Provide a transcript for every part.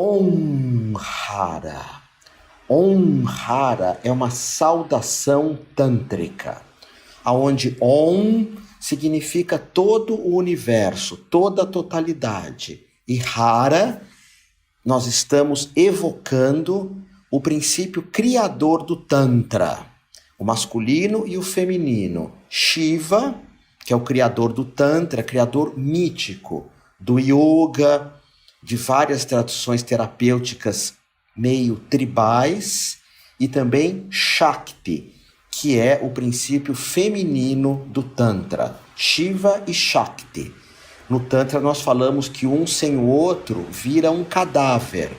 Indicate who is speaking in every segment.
Speaker 1: Omhara. Omhara é uma saudação tântrica, onde Om significa todo o universo, toda a totalidade. E Hara, nós estamos evocando o princípio criador do Tantra, o masculino e o feminino. Shiva, que é o criador do Tantra, criador mítico do yoga, de várias tradições terapêuticas meio tribais, e também Shakti, que é o princípio feminino do Tantra. Shiva e Shakti. No Tantra nós falamos que um sem o outro vira um cadáver,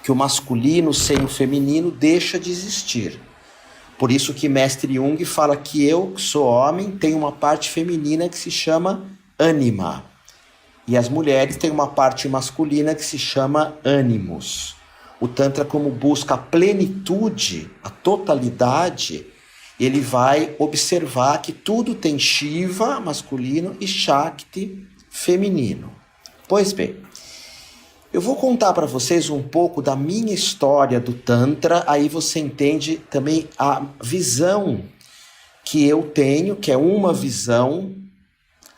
Speaker 1: que o masculino sem o feminino deixa de existir. Por isso que Mestre Jung fala que eu, que sou homem, tenho uma parte feminina que se chama ânima. E as mulheres têm uma parte masculina que se chama ânimos. O Tantra, como busca a plenitude, a totalidade, ele vai observar que tudo tem Shiva, masculino, e Shakti, feminino. Pois bem, eu vou contar para vocês um pouco da minha história do Tantra, aí você entende também a visão que eu tenho, que é uma visão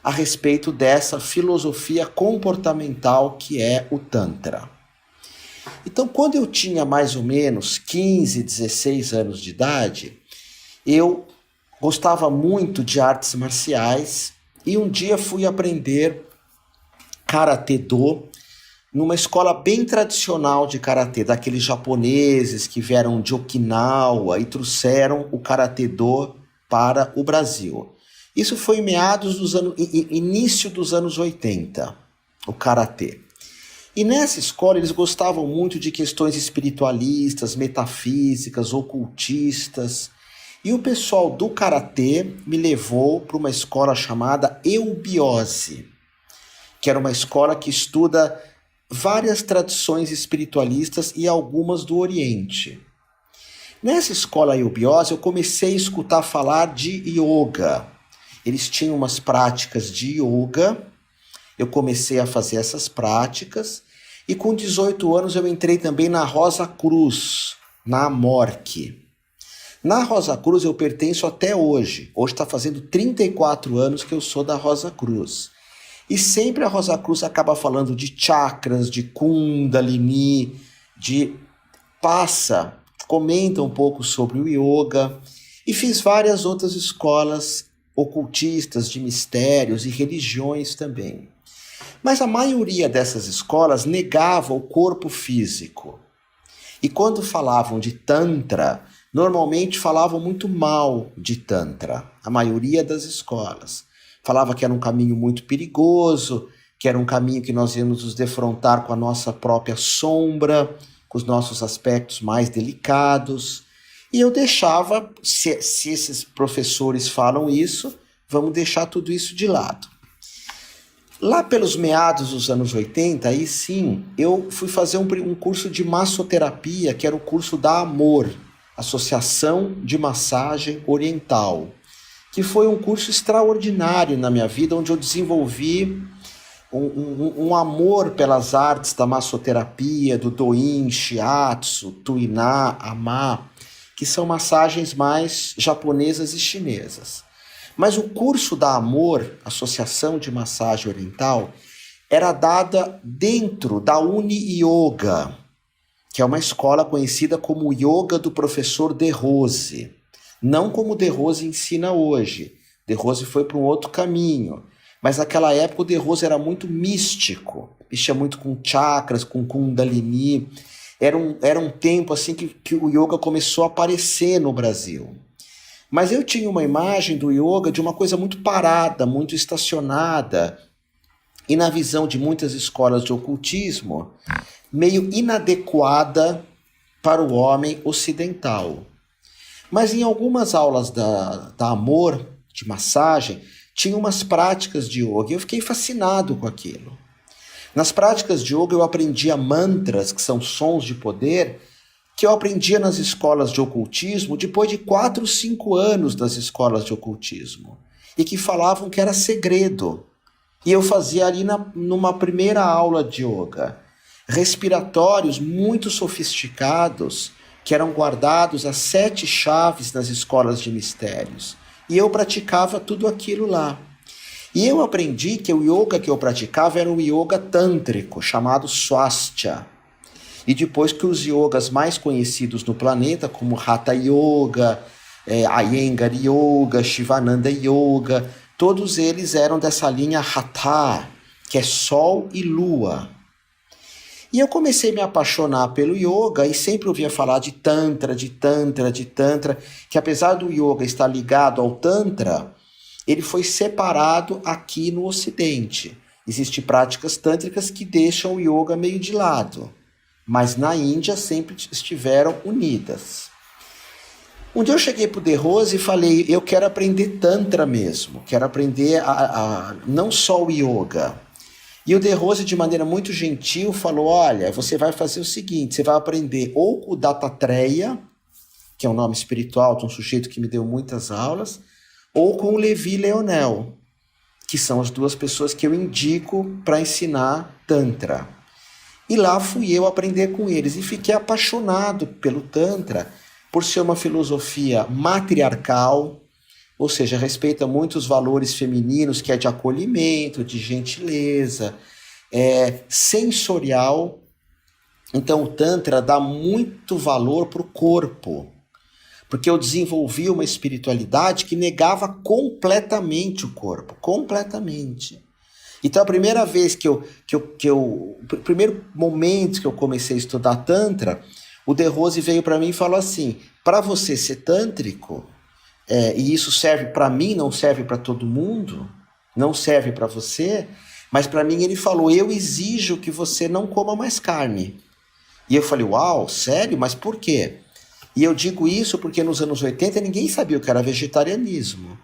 Speaker 1: a respeito dessa filosofia comportamental que é o Tantra. Então, quando eu tinha mais ou menos 15, 16 anos de idade, eu gostava muito de artes marciais e um dia fui aprender Karatê-Do numa escola bem tradicional de Karatê, daqueles japoneses que vieram de Okinawa e trouxeram o Karatê-Do para o Brasil. Isso foi em início dos anos 80, o Karatê. E nessa escola eles gostavam muito de questões espiritualistas, metafísicas, ocultistas. E o pessoal do Karatê me levou para uma escola chamada Eubiose, que era uma escola que estuda várias tradições espiritualistas e algumas do Oriente. Nessa escola Eubiose eu comecei a escutar falar de yoga. Eles tinham umas práticas de yoga, eu comecei a fazer essas práticas, e com 18 anos eu entrei também na Rosa Cruz, na Amorque. Na Rosa Cruz eu pertenço até hoje. Hoje está fazendo 34 anos que eu sou da Rosa Cruz. E sempre a Rosa Cruz acaba falando de chakras, de Kundalini, comenta um pouco sobre o yoga. E fiz várias outras escolas ocultistas, de mistérios e religiões também. Mas a maioria dessas escolas negava o corpo físico. E quando falavam de Tantra, normalmente falavam muito mal de Tantra, a maioria das escolas. Falava que era um caminho muito perigoso, que era um caminho que nós íamos nos defrontar com a nossa própria sombra, com os nossos aspectos mais delicados. E eu deixava, se esses professores falam isso, vamos deixar tudo isso de lado. Lá pelos meados dos anos 80, aí sim, eu fui fazer um curso de massoterapia, que era o curso da Amor, Associação de Massagem Oriental, que foi um curso extraordinário na minha vida, onde eu desenvolvi um amor pelas artes da massoterapia, do Do-in, Shiatsu, Tuiná, Ama, que são massagens mais japonesas e chinesas. Mas o curso da Amor, Associação de Massagem Oriental, era dada dentro da Uni Yoga, que é uma escola conhecida como o Yoga do professor De Rose. Não como De Rose ensina hoje. De Rose foi para um outro caminho. Mas naquela época o De Rose era muito místico, mexia muito com chakras, com Kundalini. Era um tempo assim que o yoga começou a aparecer no Brasil. Mas eu tinha uma imagem do yoga de uma coisa muito parada, muito estacionada, e na visão de muitas escolas de ocultismo, meio inadequada para o homem ocidental. Mas em algumas aulas da Amor, de massagem, tinha umas práticas de yoga, e eu fiquei fascinado com aquilo. Nas práticas de yoga eu aprendia mantras, que são sons de poder, que eu aprendia nas escolas de ocultismo depois de 4, 5 anos das escolas de ocultismo, e que falavam que era segredo. E eu fazia ali numa primeira aula de yoga. respiratórios muito sofisticados que eram guardados às 7 chaves nas escolas de mistérios. E eu praticava tudo aquilo lá. E eu aprendi que o yoga que eu praticava era um yoga tântrico, chamado Swastika. E depois que os yogas mais conhecidos no planeta, como Hatha Yoga, Iyengar Yoga, Shivananda Yoga, todos eles eram dessa linha Hatha, que é Sol e Lua. E eu comecei a me apaixonar pelo yoga e sempre ouvia falar de Tantra, que apesar do yoga estar ligado ao Tantra, ele foi separado aqui no Ocidente. Existem práticas tântricas que deixam o yoga meio de lado, mas na Índia sempre estiveram unidas. Um dia eu cheguei para o De Rose e falei, eu quero aprender Tantra mesmo, quero aprender não só o yoga. E o De Rose, de maneira muito gentil, falou, olha, você vai fazer o seguinte, você vai aprender ou com o Dattatreya, que é um nome espiritual de um sujeito que me deu muitas aulas, ou com o Levi Leonel, que são as duas pessoas que eu indico para ensinar Tantra. E lá fui eu aprender com eles e fiquei apaixonado pelo Tantra, por ser uma filosofia matriarcal, ou seja, respeita muito os valores femininos, que é de acolhimento, de gentileza, sensorial. Então o Tantra dá muito valor para o corpo, porque eu desenvolvi uma espiritualidade que negava completamente o corpo, completamente. Então a primeira vez primeiro momento que eu comecei a estudar Tantra, o De Rose veio para mim e falou assim, para você ser tântrico, e isso serve para mim, não serve para todo mundo, não serve para você, mas para mim ele falou, eu exijo que você não coma mais carne. E eu falei, uau, sério? Mas por quê? E eu digo isso porque nos anos 80 ninguém sabia o que era vegetarianismo.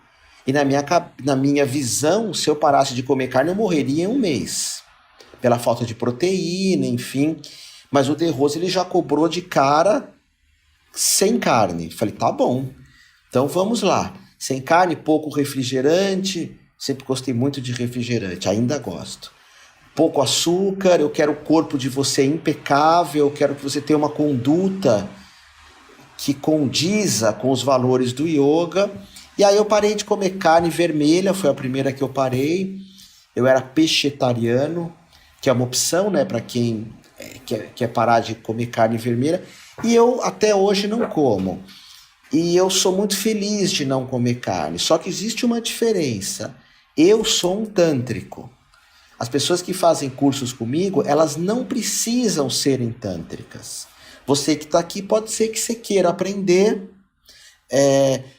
Speaker 1: E na minha visão, se eu parasse de comer carne, eu morreria em um mês. Pela falta de proteína, enfim. Mas o De Rose ele já cobrou de cara sem carne. Falei, tá bom. Então vamos lá. Sem carne, pouco refrigerante. Sempre gostei muito de refrigerante, ainda gosto. Pouco açúcar, eu quero o corpo de você impecável, eu quero que você tenha uma conduta que condiza com os valores do yoga. E aí eu parei de comer carne vermelha, foi a primeira que eu parei. Eu era pescetariano, que é uma opção, né, para quem quer parar de comer carne vermelha. E eu até hoje não como. E eu sou muito feliz de não comer carne. Só que existe uma diferença. Eu sou um tântrico. As pessoas que fazem cursos comigo, elas não precisam serem tântricas. Você que está aqui, pode ser que você queira aprender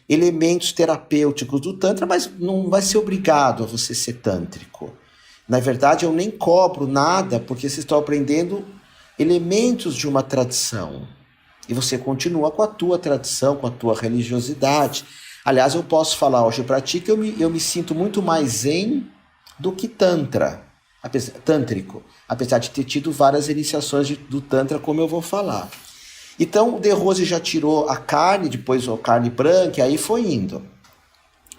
Speaker 1: elementos terapêuticos do Tantra, mas não vai ser obrigado a você ser tântrico. Na verdade, eu nem cobro nada, porque vocês estão aprendendo elementos de uma tradição. E você continua com a tua tradição, com a tua religiosidade. Aliás, eu posso falar hoje para ti que eu me sinto muito mais zen do que tântrico, apesar de ter tido várias iniciações do Tantra, como eu vou falar. Então, o De Rose já tirou a carne, depois a carne branca, e aí foi indo.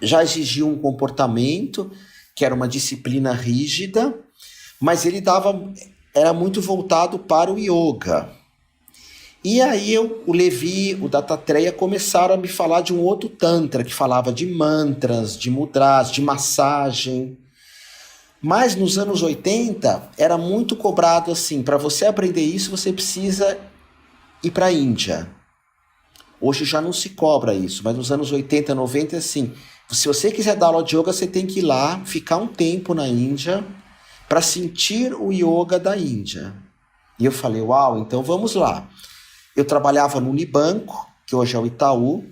Speaker 1: Já exigiu um comportamento, que era uma disciplina rígida, mas ele era muito voltado para o yoga. E aí o Levi, o Dattatreya começaram a me falar de um outro Tantra, que falava de mantras, de mudras, de massagem. Mas nos anos 80 era muito cobrado assim, para você aprender isso você precisa ir para a Índia. Hoje já não se cobra isso, mas nos anos 80, 90 é assim, se você quiser dar aula de yoga, você tem que ir lá, ficar um tempo na Índia, para sentir o yoga da Índia. E eu falei, uau, então vamos lá. Eu trabalhava no Unibanco, que hoje é o Itaú,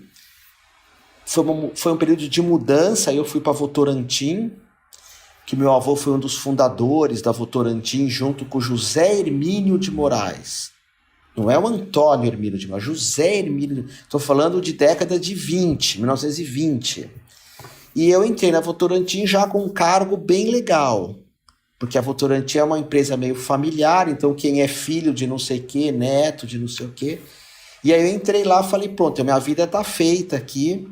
Speaker 1: foi um período de mudança, aí eu fui para Votorantim, que meu avô foi um dos fundadores da Votorantim, junto com José Hermínio de Moraes. Não é o Antônio Hermínio de Moraes, José Hermínio. Estou falando de década de 1920. E eu entrei na Votorantim já com um cargo bem legal, porque a Votorantim é uma empresa meio familiar, então quem é filho de não sei o quê, neto de não sei o quê. E aí eu entrei lá e falei, pronto, a minha vida está feita aqui.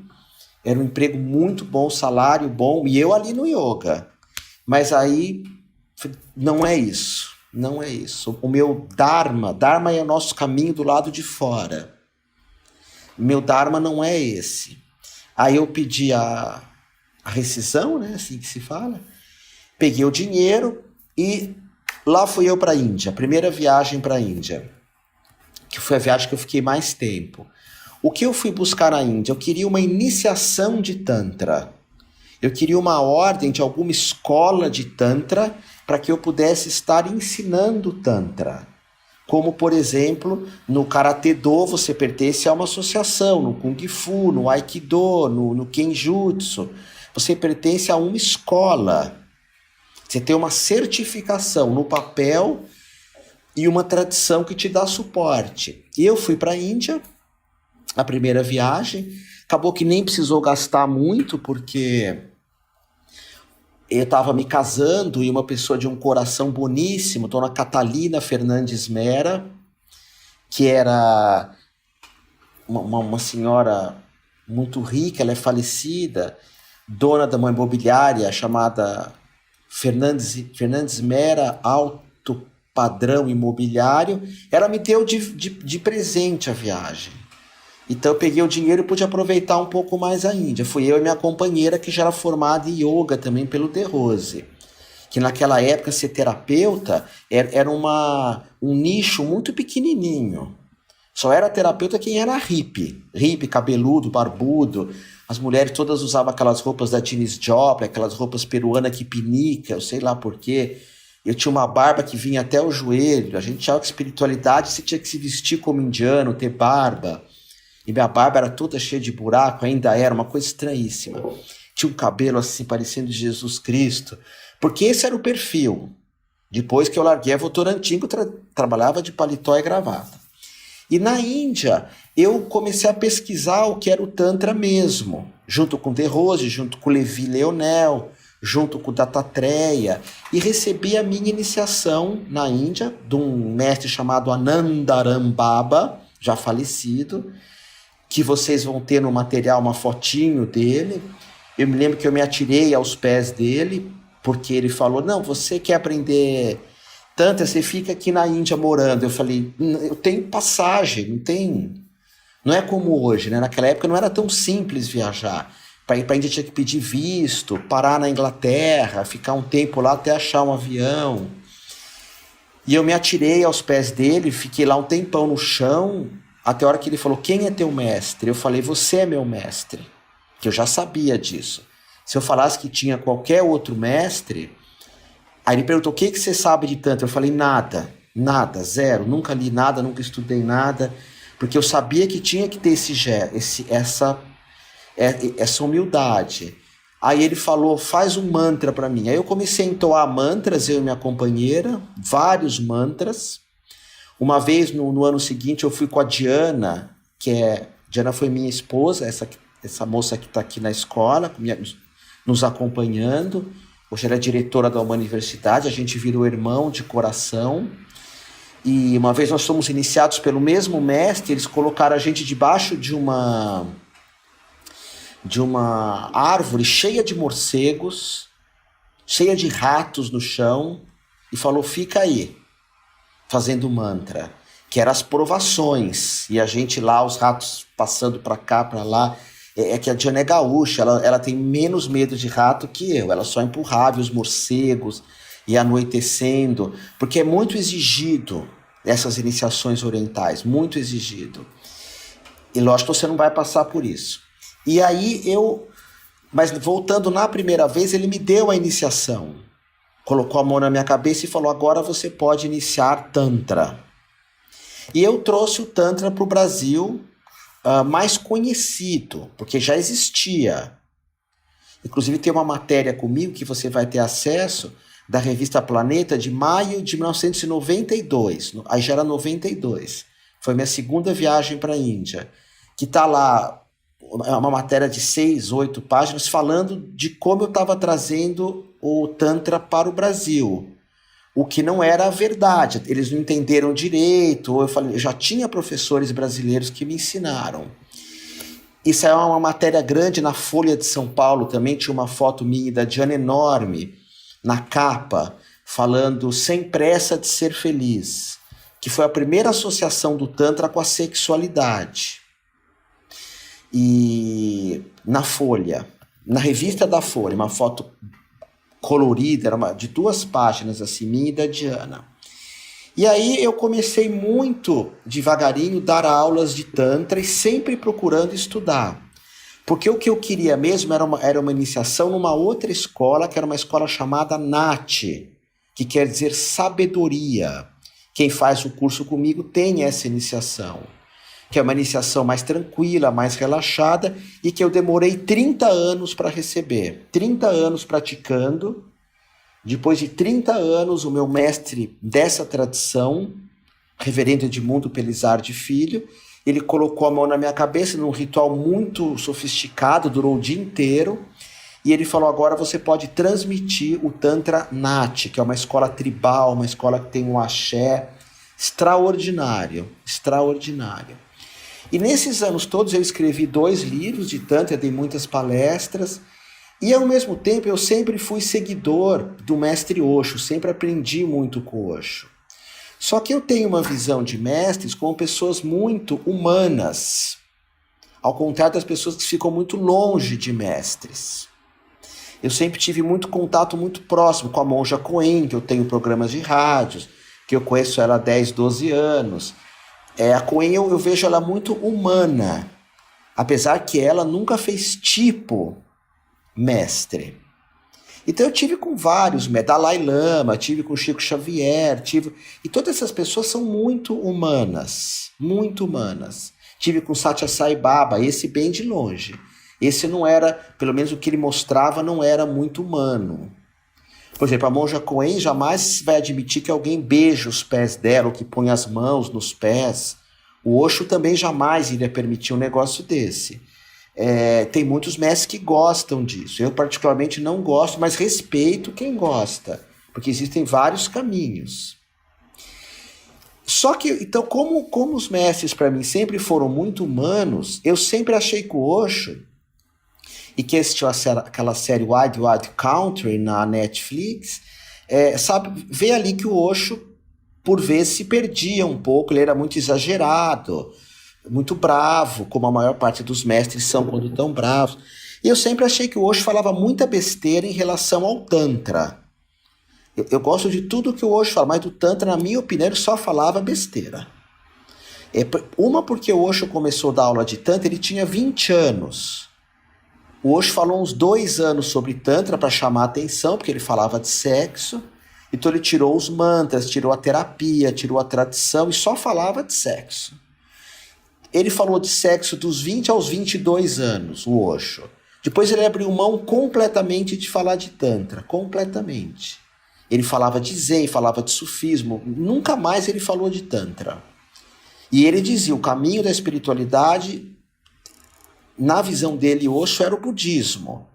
Speaker 1: Era um emprego muito bom, salário bom, e eu ali no yoga. Mas aí, não é isso. Não é isso. O meu Dharma é o nosso caminho do lado de fora. Meu Dharma não é esse. Aí eu pedi a rescisão, né, assim que se fala, peguei o dinheiro e lá fui eu para a Índia, a primeira viagem para a Índia, que foi a viagem que eu fiquei mais tempo. O que eu fui buscar na Índia? Eu queria uma iniciação de Tantra. Eu queria uma ordem de alguma escola de Tantra para que eu pudesse estar ensinando Tantra. Como, por exemplo, no Karatê Do você pertence a uma associação, no Kung Fu, no Aikido, no Kenjutsu. Você pertence a uma escola. Você tem uma certificação no papel e uma tradição que te dá suporte. E eu fui para a Índia, a primeira viagem. Acabou que nem precisou gastar muito, porque eu estava me casando e uma pessoa de um coração boníssimo, Dona Catalina Fernandes Mera, que era uma senhora muito rica, ela é falecida, dona de uma imobiliária chamada Fernandes Mera Alto Padrão Imobiliário. Ela me deu de presente a viagem. Então eu peguei o dinheiro e pude aproveitar um pouco mais a Índia. Fui eu e minha companheira, que já era formada em yoga também pelo De Rose. Que naquela época ser terapeuta era um nicho muito pequenininho. Só era terapeuta quem era hippie, cabeludo, barbudo. As mulheres todas usavam aquelas roupas da Janis Joplin, aquelas roupas peruanas que pinica, eu sei lá porquê. Eu tinha uma barba que vinha até o joelho. A gente achava que espiritualidade você tinha que se vestir como indiano, ter barba. E minha barba era toda cheia de buraco, ainda era uma coisa estranhíssima. Tinha um cabelo assim, parecendo Jesus Cristo. Porque esse era o perfil. Depois que eu larguei a Votorantim, eu trabalhava de paletó e gravata. E na Índia, eu comecei a pesquisar o que era o Tantra mesmo. Junto com De Rose, junto com Levi Leonel, junto com Dattatreya. E recebi a minha iniciação na Índia, de um mestre chamado Anandaram Baba, já falecido, que vocês vão ter no material uma fotinho dele. Eu me lembro que eu me atirei aos pés dele, porque ele falou, não, você quer aprender Tantra, você fica aqui na Índia morando. Eu falei, eu tenho passagem, não é como hoje, né? Naquela época não era tão simples viajar. Para ir para a Índia tinha que pedir visto, parar na Inglaterra, ficar um tempo lá até achar um avião. E eu me atirei aos pés dele, fiquei lá um tempão no chão, até a hora que ele falou, quem é teu mestre? Eu falei, você é meu mestre. Que eu já sabia disso. Se eu falasse que tinha qualquer outro mestre... Aí ele perguntou, o que você sabe de Tantra? Eu falei, nada, zero. Nunca li nada, nunca estudei nada. Porque eu sabia que tinha que ter essa humildade. Aí ele falou, faz um mantra para mim. Aí eu comecei a entoar mantras, eu e minha companheira, vários mantras. Uma vez, no ano seguinte, eu fui com a Diana, Diana foi minha esposa, essa moça que está aqui na escola, nos acompanhando. Hoje ela é diretora da uma universidade, a gente virou irmão de coração. E uma vez nós fomos iniciados pelo mesmo mestre, eles colocaram a gente debaixo de uma árvore cheia de morcegos, cheia de ratos no chão, e falou, fica aí, fazendo mantra, que eram as provações, e a gente lá, os ratos passando para cá, para lá. É que a Diana é gaúcha, ela tem menos medo de rato que eu, ela só empurrava os morcegos, e anoitecendo, porque é muito exigido essas iniciações orientais, muito exigido. E lógico que você não vai passar por isso. E aí mas voltando na primeira vez, ele me deu a iniciação, colocou a mão na minha cabeça e falou, agora você pode iniciar Tantra. E eu trouxe o Tantra para o Brasil, mais conhecido, porque já existia. Inclusive tem uma matéria comigo que você vai ter acesso, da revista Planeta, de maio de 1992, aí já era 92, foi minha segunda viagem para a Índia, que está lá, uma matéria de 6, 8 páginas, falando de como eu estava trazendo o Tantra para o Brasil, o que não era a verdade, eles não entenderam direito, ou eu já tinha professores brasileiros que me ensinaram. Isso é uma matéria grande na Folha de São Paulo, também tinha uma foto minha da Diana enorme, na capa, falando Sem Pressa de Ser Feliz, que foi a primeira associação do Tantra com a sexualidade. E na Folha, na revista da Folha, uma foto colorida, era de 2 páginas, assim, minha e da Diana. E aí eu comecei muito devagarinho dar aulas de Tantra e sempre procurando estudar. Porque o que eu queria mesmo era uma iniciação numa outra escola, que era uma escola chamada NAT, que quer dizer sabedoria. Quem faz o curso comigo tem essa iniciação, que é uma iniciação mais tranquila, mais relaxada, e que eu demorei 30 anos para receber. 30 anos praticando. Depois de 30 anos, o meu mestre dessa tradição, reverendo Edmundo Pelizardi Filho, ele colocou a mão na minha cabeça num ritual muito sofisticado, durou o dia inteiro, e ele falou: agora você pode transmitir o Tantra Nat, que é uma escola tribal, uma escola que tem um axé extraordinário, extraordinário. E nesses anos todos eu escrevi 2 livros de Tantra, dei muitas palestras, e ao mesmo tempo eu sempre fui seguidor do mestre Osho, sempre aprendi muito com o Osho. Só que eu tenho uma visão de mestres como pessoas muito humanas, ao contrário das pessoas que ficam muito longe de mestres. Eu sempre tive muito contato muito próximo com a Monja Coen, que eu tenho programas de rádios, que eu conheço ela há 10, 12 anos. A Coen eu vejo ela muito humana, apesar que ela nunca fez tipo mestre. Então eu tive com vários, Dalai Lama, tive com Chico Xavier, e todas essas pessoas são muito humanas, muito humanas. Tive com Satya Sai Baba, esse bem de longe. Esse não era, pelo menos o que ele mostrava não era muito humano. Por exemplo, a Monja Coen jamais vai admitir que alguém beije os pés dela, ou que põe as mãos nos pés. O Osho também jamais iria permitir um negócio desse. Tem muitos mestres que gostam disso. Eu particularmente não gosto, mas respeito quem gosta, porque existem vários caminhos. Só que, então, como os mestres para mim sempre foram muito humanos, eu sempre achei que o Osho, e quem assistiu aquela série Wild Wild Country na Netflix, vê ali que o Osho, por vezes, se perdia um pouco, ele era muito exagerado, muito bravo, como a maior parte dos mestres são quando estão bravos. E eu sempre achei que o Osho falava muita besteira em relação ao Tantra. Eu gosto de tudo que o Osho fala, mas do Tantra, na minha opinião, ele só falava besteira. Uma porque o Osho começou a dar aula de Tantra, ele tinha 20 anos. O Osho falou uns 2 anos sobre Tantra para chamar a atenção, porque ele falava de sexo. Então ele tirou os mantras, tirou a terapia, tirou a tradição e só falava de sexo. Ele falou de sexo dos 20 aos 22 anos, o Osho. Depois ele abriu mão completamente de falar de Tantra, completamente. Ele falava de Zen, falava de sufismo, nunca mais ele falou de Tantra. E ele dizia, o caminho da espiritualidade, na visão dele, Osho, era o budismo.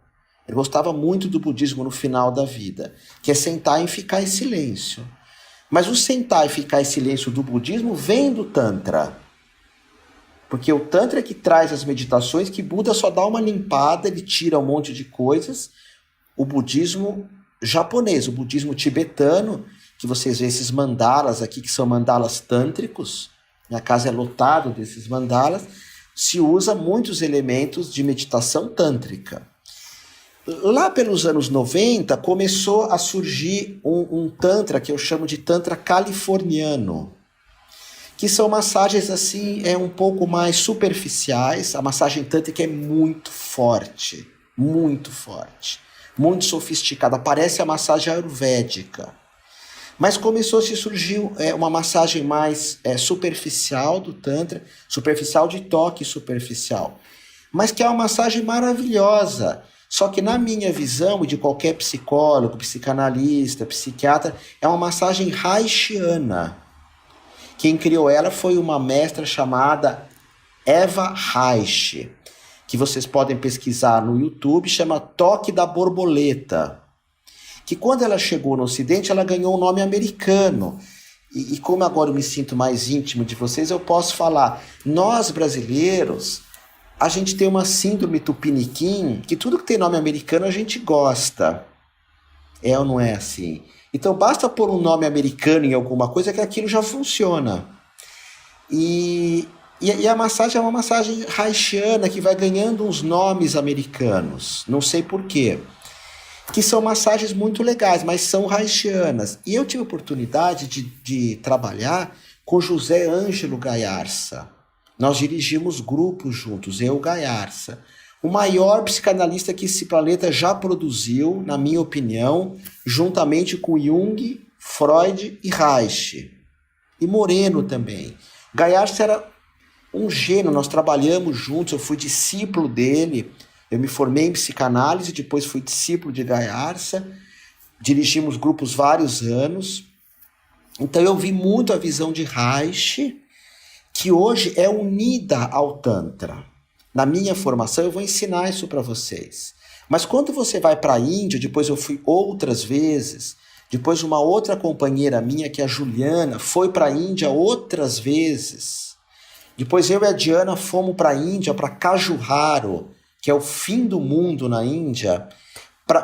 Speaker 1: Ele gostava muito do budismo no final da vida, que é sentar e ficar em silêncio. Mas o sentar e ficar em silêncio do budismo vem do Tantra. Porque o Tantra é que traz as meditações, que Buda só dá uma limpada, ele tira um monte de coisas. O budismo japonês, o budismo tibetano, que vocês veem esses mandalas aqui, que são mandalas tântricos, minha casa é lotado desses mandalas, se usa muitos elementos de meditação tântrica. Lá pelos anos 90, começou a surgir um Tantra que eu chamo de Tantra californiano, que são massagens assim, um pouco mais superficiais. A massagem tântrica é muito forte, muito sofisticada, parece a massagem ayurvédica. Mas começou a se surgir uma massagem mais superficial do Tantra, superficial de toque superficial, mas que é uma massagem maravilhosa. Só que na minha visão, e de qualquer psicólogo, psicanalista, psiquiatra, é uma massagem haitiana. Quem criou ela foi uma mestra chamada Eva Reich, que vocês podem pesquisar no YouTube, chama Toque da Borboleta. Que quando ela chegou no Ocidente, ela ganhou um nome americano. E como agora eu me sinto mais íntimo de vocês, eu posso falar, nós brasileiros, a gente tem uma síndrome tupiniquim, que tudo que tem nome americano a gente gosta. É ou não é assim? Então basta pôr um nome americano em alguma coisa que aquilo já funciona. E a massagem é uma massagem haitiana que vai ganhando uns nomes americanos, não sei por quê, que são massagens muito legais, mas são haitianas. E eu tive a oportunidade de trabalhar com José Ângelo Gaiarsa. Nós dirigimos grupos juntos, eu e o Gaiarsa. O maior psicanalista que esse planeta já produziu, na minha opinião, juntamente com Jung, Freud e Reich. E Moreno também. Gaiarsa era um gênio, nós trabalhamos juntos, eu fui discípulo dele, eu me formei em psicanálise, depois fui discípulo de Gaiarsa, dirigimos grupos vários anos. Então eu vi muito a visão de Reich, que hoje é unida ao Tantra. Na minha formação eu vou ensinar isso para vocês. Mas quando você vai para a Índia, depois eu fui outras vezes, depois uma outra companheira minha, que é a Juliana, foi para a Índia outras vezes. Depois eu e a Diana fomos para a Índia, para Kajuraro, que é o fim do mundo na Índia,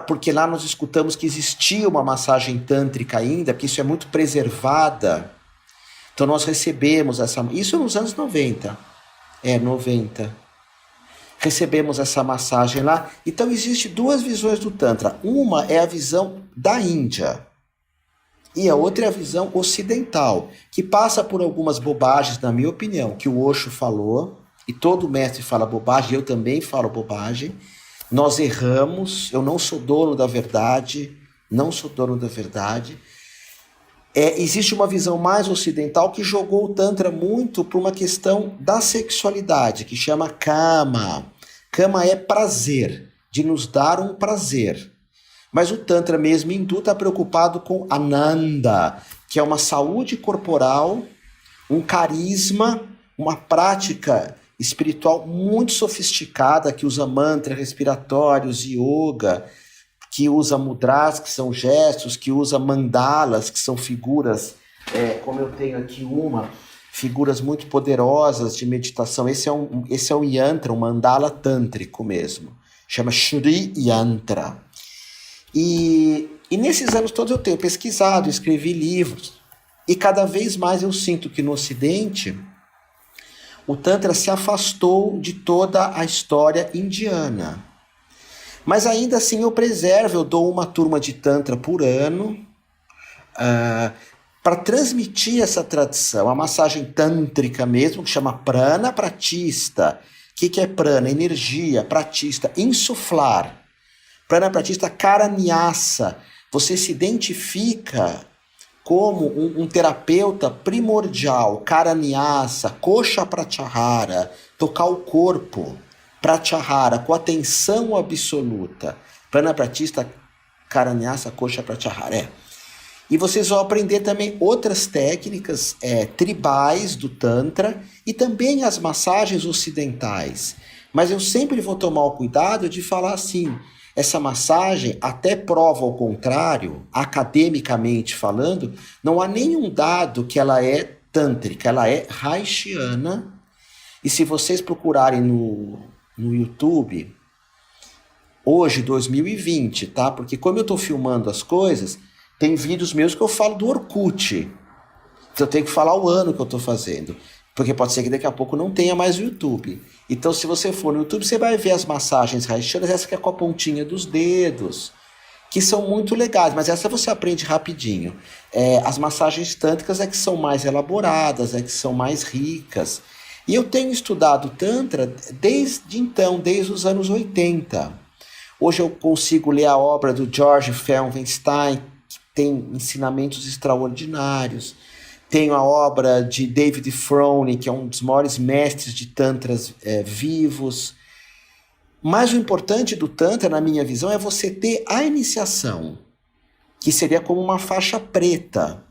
Speaker 1: porque lá nós escutamos que existia uma massagem tântrica ainda, porque isso é muito preservada. Então nós recebemos isso nos anos 90. 90. Recebemos essa massagem lá. Então existem duas visões do Tantra. Uma é a visão da Índia e a outra é a visão ocidental, que passa por algumas bobagens, na minha opinião, que o Osho falou, e todo mestre fala bobagem, eu também falo bobagem. Nós erramos, eu não sou dono da verdade, não sou dono da verdade. Existe uma visão mais ocidental que jogou o Tantra muito para uma questão da sexualidade, que chama Kama. Kama é prazer, de nos dar um prazer. Mas o Tantra mesmo hindu está preocupado com Ananda, que é uma saúde corporal, um carisma, uma prática espiritual muito sofisticada, que usa mantras respiratórios, yoga, que usa mudras, que são gestos, que usa mandalas, que são figuras, como eu tenho aqui figuras muito poderosas de meditação. Esse é um yantra, um mandala tântrico mesmo. Chama Shri Yantra. E nesses anos todos eu tenho pesquisado, escrevi livros. E cada vez mais eu sinto que no Ocidente o Tantra se afastou de toda a história indiana. Mas ainda assim eu preservo, eu dou uma turma de Tantra por ano para transmitir essa tradição, a massagem tântrica mesmo, que chama prana pratista. O que é prana? Energia, pratista, insuflar. Prana pratista karanyasa. Você se identifica como um terapeuta primordial, karanyasa, kosha pratyahara, tocar o corpo. Pratyahara, com atenção absoluta. Prana pratista, karanyasa, kosha pratyahara. E vocês vão aprender também outras técnicas tribais do Tantra e também as massagens ocidentais. Mas eu sempre vou tomar o cuidado de falar assim, essa massagem, até prova ao contrário, academicamente falando, não há nenhum dado que ela é tântrica, ela é haitiana. E se vocês procurarem no YouTube, hoje, 2020, tá? Porque como eu estou filmando as coisas, tem vídeos meus que eu falo do Orkut. Então eu tenho que falar o ano que eu estou fazendo. Porque pode ser que daqui a pouco não tenha mais o YouTube. Então se você for no YouTube, você vai ver as massagens haitianas, essa que é com a pontinha dos dedos, que são muito legais, mas essa você aprende rapidinho. As massagens tântricas é que são mais elaboradas, é que são mais ricas. E eu tenho estudado Tantra desde os anos 80. Hoje eu consigo ler a obra do George Felsenstein, que tem ensinamentos extraordinários. Tenho a obra de David Froning, que é um dos maiores mestres de Tantras vivos. Mas o importante do Tantra, na minha visão, é você ter a iniciação, que seria como uma faixa preta.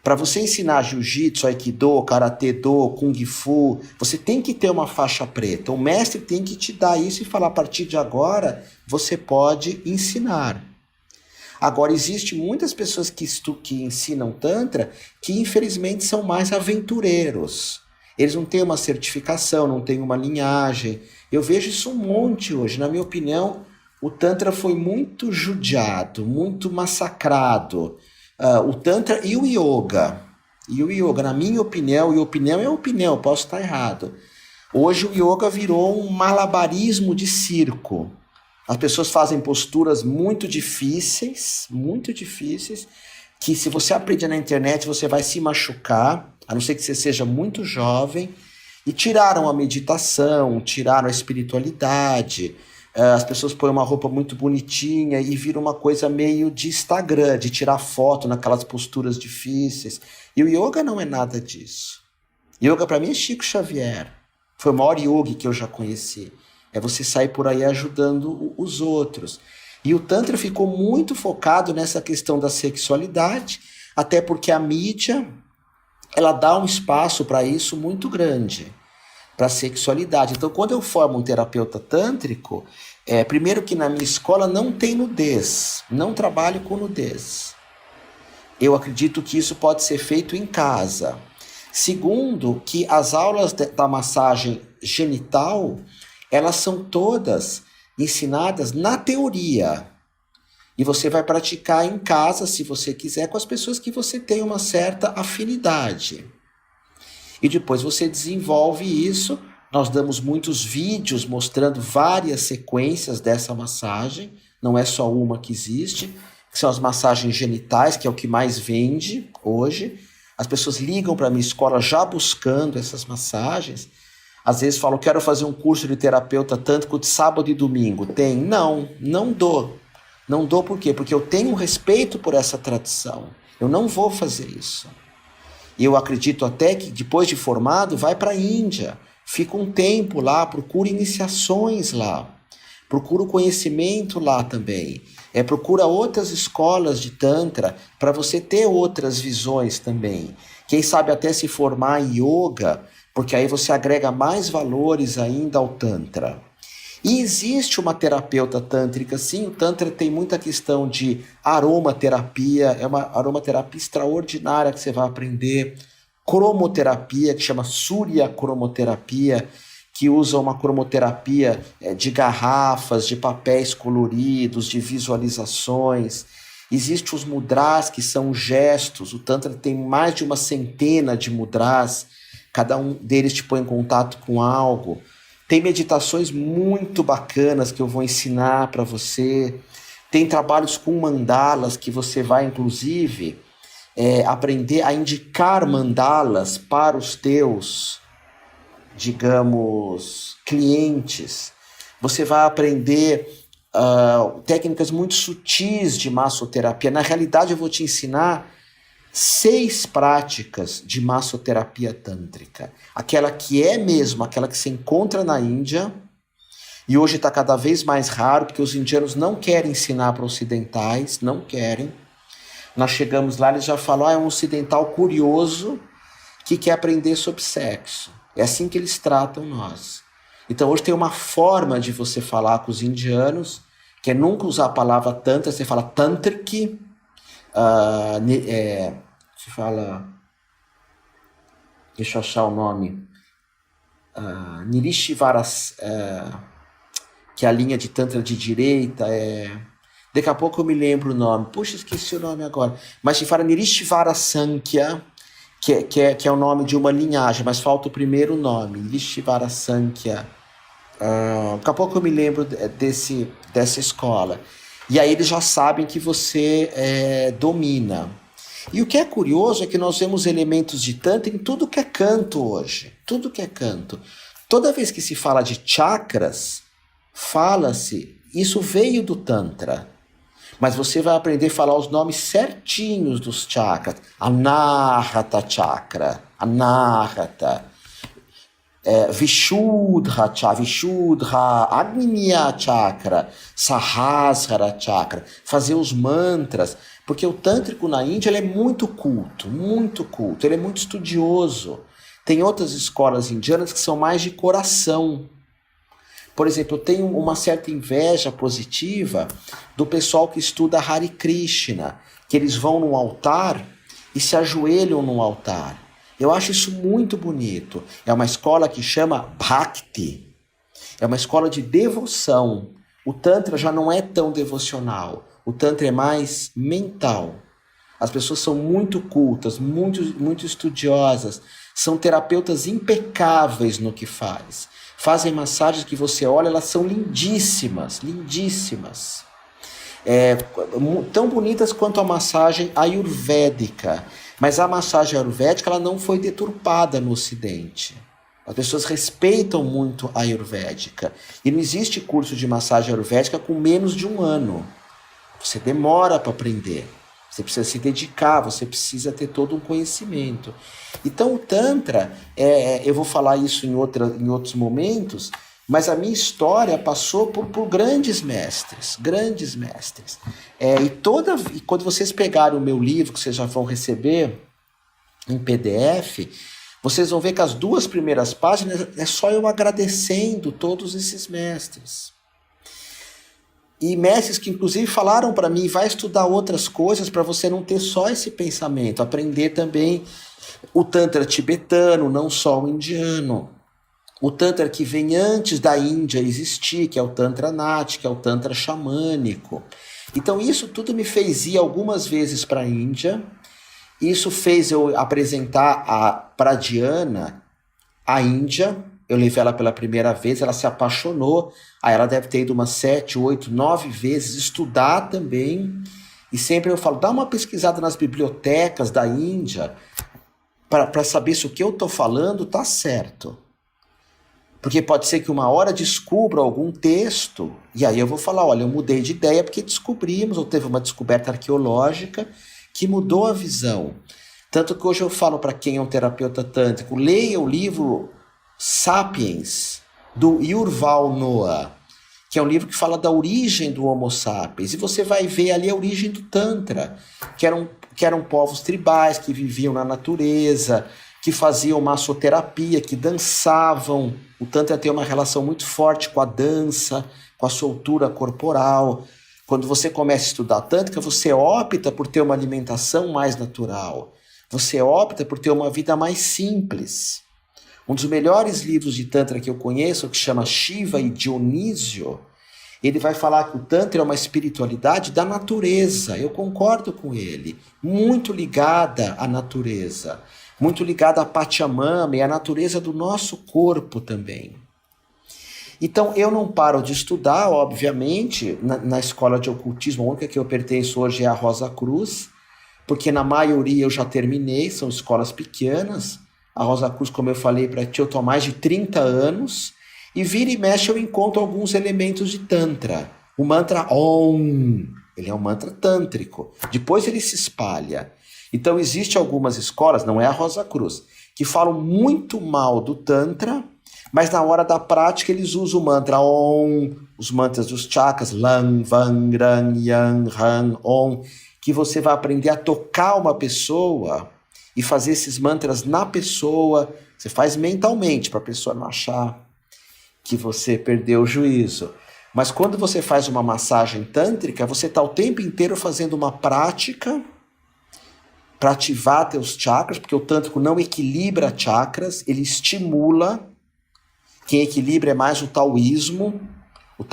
Speaker 1: Para você ensinar jiu-jitsu, aikido, karatê-do, kung fu, você tem que ter uma faixa preta. O mestre tem que te dar isso e falar, a partir de agora, você pode ensinar. Agora, existem muitas pessoas que ensinam Tantra que, infelizmente, são mais aventureiros. Eles não têm uma certificação, não têm uma linhagem. Eu vejo isso um monte hoje. Na minha opinião, o Tantra foi muito judiado, muito massacrado. o Tantra e o Yoga. E o Yoga, na minha opinião, e opinião é opinião, posso estar errado. Hoje o Yoga virou um malabarismo de circo. As pessoas fazem posturas muito difíceis, que se você aprender na internet você vai se machucar, a não ser que você seja muito jovem. E tiraram a meditação, tiraram a espiritualidade. As pessoas põem uma roupa muito bonitinha e vira uma coisa meio de Instagram, de tirar foto naquelas posturas difíceis. E o yoga não é nada disso. Yoga para mim é Chico Xavier. Foi o maior yogi que eu já conheci. É você sair por aí ajudando os outros. E o Tantra ficou muito focado nessa questão da sexualidade, até porque a mídia, ela dá um espaço para isso muito grande, para a sexualidade. Então, quando eu formo um terapeuta tântrico, primeiro que na minha escola não tem nudez, não trabalho com nudez. Eu acredito que isso pode ser feito em casa. Segundo, que as aulas da massagem genital, elas são todas ensinadas na teoria. E você vai praticar em casa, se você quiser, com as pessoas que você tem uma certa afinidade. E depois você desenvolve isso. Nós damos muitos vídeos mostrando várias sequências dessa massagem. Não é só uma que existe, que são as massagens genitais, que é o que mais vende hoje. As pessoas ligam para a minha escola já buscando essas massagens. Às vezes falam, quero fazer um curso de terapeuta tântrico de sábado e domingo. Tem? Não dou. Não dou por quê? Porque eu tenho um respeito por essa tradição. Eu não vou fazer isso. E eu acredito até que depois de formado, vai para a Índia. Fica um tempo lá, procura iniciações lá. Procura o conhecimento lá também. Procura outras escolas de Tantra para você ter outras visões também. Quem sabe até se formar em Yoga, porque aí você agrega mais valores ainda ao Tantra. E existe uma terapeuta tântrica, sim, o Tantra tem muita questão de aromaterapia, é uma aromaterapia extraordinária que você vai aprender, cromoterapia, que chama Surya cromoterapia, que usa uma cromoterapia de garrafas, de papéis coloridos, de visualizações. Existem os mudras, que são gestos, o Tantra tem mais de 100 de mudras, cada um deles te põe em contato com algo. Tem meditações muito bacanas que eu vou ensinar para você. Tem trabalhos com mandalas que você vai, inclusive, aprender a indicar mandalas para os teus, digamos, clientes. Você vai aprender técnicas muito sutis de massoterapia. Na realidade, eu vou te ensinar 6 práticas de massoterapia tântrica. Aquela que é mesmo, aquela que se encontra na Índia, e hoje está cada vez mais raro, porque os indianos não querem ensinar para ocidentais, não querem. Nós chegamos lá, eles já falam, é um ocidental curioso que quer aprender sobre sexo. É assim que eles tratam nós. Então hoje tem uma forma de você falar com os indianos, que é nunca usar a palavra tantra, você fala tantriki, se fala, deixa eu achar o nome, Nirishvaras, que é a linha de tantra de direita, daqui a pouco eu me lembro o nome, puxa, esqueci o nome agora, mas se fala Nirishvara Sankhya, que é o nome de uma linhagem, mas falta o primeiro nome, Nirishvara Sankhya. Daqui a pouco eu me lembro dessa escola. E aí eles já sabem que você domina. E o que é curioso é que nós vemos elementos de Tantra em tudo que é canto hoje. Tudo que é canto. Toda vez que se fala de chakras, fala-se, isso veio do Tantra. Mas você vai aprender a falar os nomes certinhos dos chakras. Anahata chakra, Anahata. Vishuddha Agniya chakra, Sahasrara chakra, fazer os mantras, porque o tântrico na Índia ele é muito culto, ele é muito estudioso. Tem outras escolas indianas que são mais de coração. Por exemplo, eu tenho uma certa inveja positiva do pessoal que estuda Hare Krishna, que eles vão num altar e se ajoelham num altar. Eu acho isso muito bonito. É uma escola que chama Bhakti. É uma escola de devoção. O Tantra já não é tão devocional. O Tantra é mais mental. As pessoas são muito cultas, muito estudiosas, são terapeutas impecáveis no que fazem massagens que você olha, elas são lindíssimas, lindíssimas. Tão bonitas quanto a massagem ayurvédica. Mas a massagem ayurvédica ela não foi deturpada no Ocidente. As pessoas respeitam muito a ayurvédica. E não existe curso de massagem ayurvédica com menos de 1 ano. Você demora para aprender. Você precisa se dedicar, você precisa ter todo um conhecimento. Então o Tantra, eu vou falar isso em outros momentos, mas a minha história passou por grandes mestres, grandes mestres. E quando vocês pegarem o meu livro, que vocês já vão receber em PDF, vocês vão ver que as 2 primeiras páginas é só eu agradecendo todos esses mestres. E mestres que inclusive falaram para mim, vai estudar outras coisas para você não ter só esse pensamento, aprender também o Tantra tibetano, não só o indiano. O Tantra que vem antes da Índia existir, que é o Tantra Nati, que é o Tantra xamânico. Então isso tudo me fez ir algumas vezes para a Índia. Isso fez eu apresentar para a Diana a Índia. Eu levei ela pela primeira vez, ela se apaixonou. Aí ela deve ter ido umas 7, 8, 9 vezes estudar também. E sempre eu falo, dá uma pesquisada nas bibliotecas da Índia para saber se o que eu estou falando está certo. Porque pode ser que uma hora descubra algum texto, e aí eu vou falar, olha, eu mudei de ideia porque descobrimos, ou teve uma descoberta arqueológica que mudou a visão. Tanto que hoje eu falo para quem é um terapeuta tântrico, leia o livro Sapiens, do Yuval Noah, que é um livro que fala da origem do Homo sapiens, e você vai ver ali a origem do Tantra, que eram povos tribais, que viviam na natureza, que faziam massoterapia, que dançavam. O Tantra tem uma relação muito forte com a dança, com a soltura corporal. Quando você começa a estudar Tântrica, você opta por ter uma alimentação mais natural. Você opta por ter uma vida mais simples. Um dos melhores livros de Tantra que eu conheço, que chama Shiva e Dionísio, ele vai falar que o Tantra é uma espiritualidade da natureza. Eu concordo com ele. Muito ligada à natureza. Muito ligada à Pachamama e à natureza do nosso corpo também. Então, eu não paro de estudar, obviamente, na escola de ocultismo, a única que eu pertenço hoje é a Rosa Cruz, porque na maioria eu já terminei, são escolas pequenas. A Rosa Cruz, como eu falei para ti, eu estou há mais de 30 anos, e vira e mexe eu encontro alguns elementos de Tantra. O mantra Om, ele é um mantra tântrico, depois ele se espalha. Então, existem algumas escolas, não é a Rosa Cruz, que falam muito mal do Tantra, mas na hora da prática eles usam o mantra Om, os mantras dos chakras, Lam, Van, Ran, Yang, Han, Om, que você vai aprender a tocar uma pessoa e fazer esses mantras na pessoa. Você faz mentalmente para a pessoa não achar que você perdeu o juízo. Mas quando você faz uma massagem tântrica, você está o tempo inteiro fazendo uma prática para ativar teus chakras, porque o tântrico não equilibra chakras, ele estimula. Quem equilibra é mais o taoísmo, o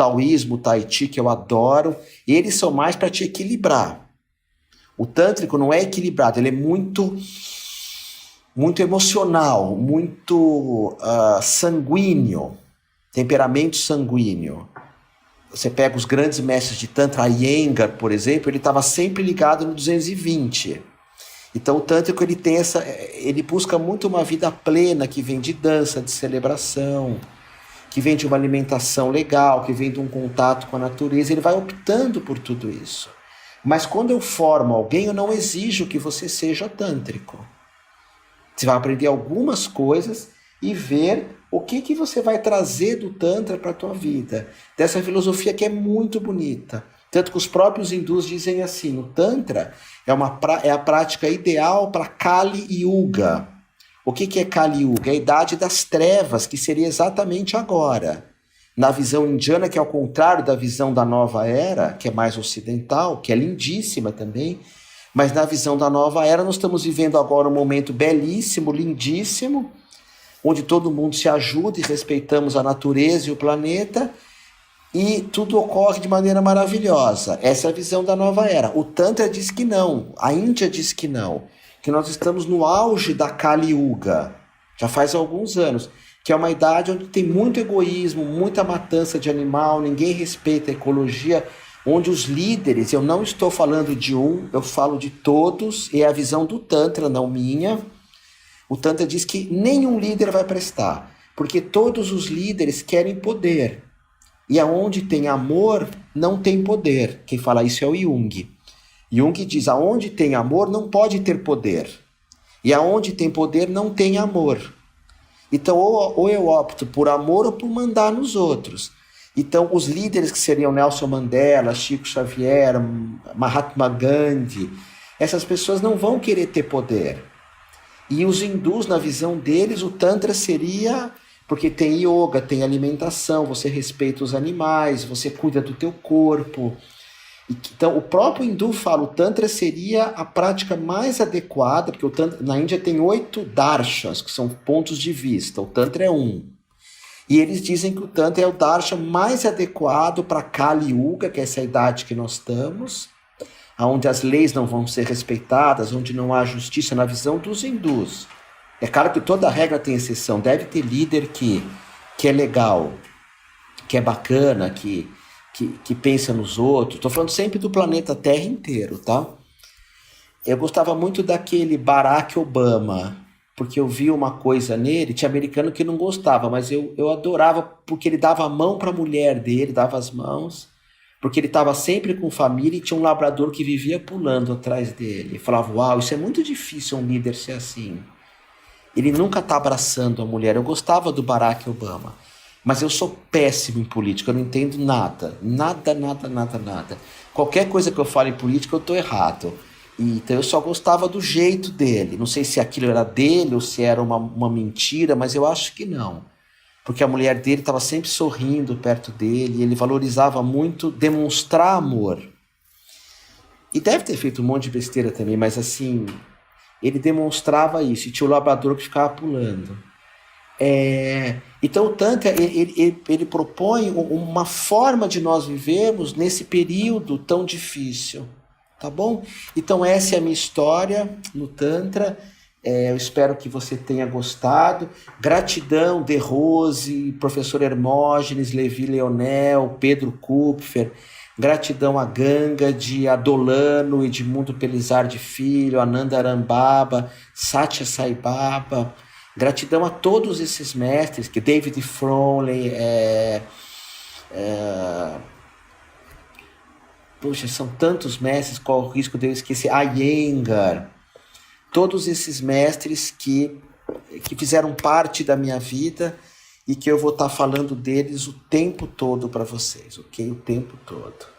Speaker 1: tai chi, que eu adoro, eles são mais para te equilibrar. O tântrico não é equilibrado, ele é muito emocional, muito sanguíneo, temperamento sanguíneo. Você pega os grandes mestres de Tantra, Iyengar, por exemplo, ele estava sempre ligado no 220. Então o tântrico ele busca muito uma vida plena, que vem de dança, de celebração, que vem de uma alimentação legal, que vem de um contato com a natureza. Ele vai optando por tudo isso. Mas quando eu formo alguém, eu não exijo que você seja tântrico. Você vai aprender algumas coisas e ver o que você vai trazer do Tantra para a tua vida. Dessa filosofia que é muito bonita. Tanto que os próprios hindus dizem assim, o Tantra é a prática ideal para Kali Yuga. O que é Kali Yuga? É a idade das trevas, que seria exatamente agora. Na visão indiana, que é ao contrário da visão da nova era, que é mais ocidental, que é lindíssima também, mas na visão da nova era nós estamos vivendo agora um momento belíssimo, lindíssimo, onde todo mundo se ajuda e respeitamos a natureza e o planeta. e tudo ocorre de maneira maravilhosa. Essa é a visão da nova era. O Tantra diz que não, a Índia diz que não, que nós estamos no auge da Kali Yuga, já faz alguns anos, que é uma idade onde tem muito egoísmo, muita matança de animal, ninguém respeita a ecologia, onde os líderes, eu não estou falando de um, eu falo de todos, é a visão do Tantra, não minha. O Tantra diz que nenhum líder vai prestar, porque todos os líderes querem poder. E aonde tem amor, não tem poder. Quem fala isso é o Jung. Jung diz, aonde tem amor, não pode ter poder. E aonde tem poder, não tem amor. Então, ou eu opto por amor ou por mandar nos outros. Então, os líderes que seriam Nelson Mandela, Chico Xavier, Mahatma Gandhi, essas pessoas não vão querer ter poder. E os hindus, na visão deles, o Tantra seria... Porque tem yoga, tem alimentação, você respeita os animais, você cuida do teu corpo. Então, o próprio hindu fala, o Tantra seria a prática mais adequada, porque o Tantra, na Índia tem 8 darshas, que são pontos de vista, o Tantra é um. E eles dizem que o Tantra é o darsha mais adequado para Kali Yuga, que é essa idade que nós estamos, onde as leis não vão ser respeitadas, onde não há justiça na visão dos hindus. É claro que toda regra tem exceção, deve ter líder que é legal, que é bacana, que pensa nos outros. Estou falando sempre do planeta Terra inteiro, tá? Eu gostava muito daquele Barack Obama, porque eu vi uma coisa nele, tinha americano que não gostava, mas eu adorava porque ele dava a mão para a mulher dele, dava as mãos, porque ele estava sempre com família e tinha um labrador que vivia pulando atrás dele. Eu falava, uau, isso é muito difícil um líder ser assim. Ele nunca está abraçando a mulher. Eu gostava do Barack Obama, mas eu sou péssimo em política, eu não entendo nada. Nada. Qualquer coisa que eu fale em política, eu estou errado. Então eu só gostava do jeito dele. Não sei se aquilo era dele ou se era uma mentira, mas eu acho que não. Porque a mulher dele estava sempre sorrindo perto dele, e ele valorizava muito demonstrar amor. E deve ter feito um monte de besteira também, mas assim... Ele demonstrava isso, e tinha o labrador que ficava pulando. Então o Tantra, ele propõe uma forma de nós vivermos nesse período tão difícil, tá bom? Então essa é a minha história no Tantra, eu espero que você tenha gostado. Gratidão, De Rose, professor Hermógenes, Levi Leonel, Pedro Kupfer. Gratidão a Ganga, de Adolano, Edmundo Pelizardi Filho, Ananda Arambaba, Satya Sai Baba. Gratidão a todos esses mestres, que David Frohnlein, puxa, são tantos mestres, qual o risco de eu esquecer? Iyengar. Todos esses mestres que fizeram parte da minha vida e que eu vou estar falando deles o tempo todo para vocês, ok? O tempo todo.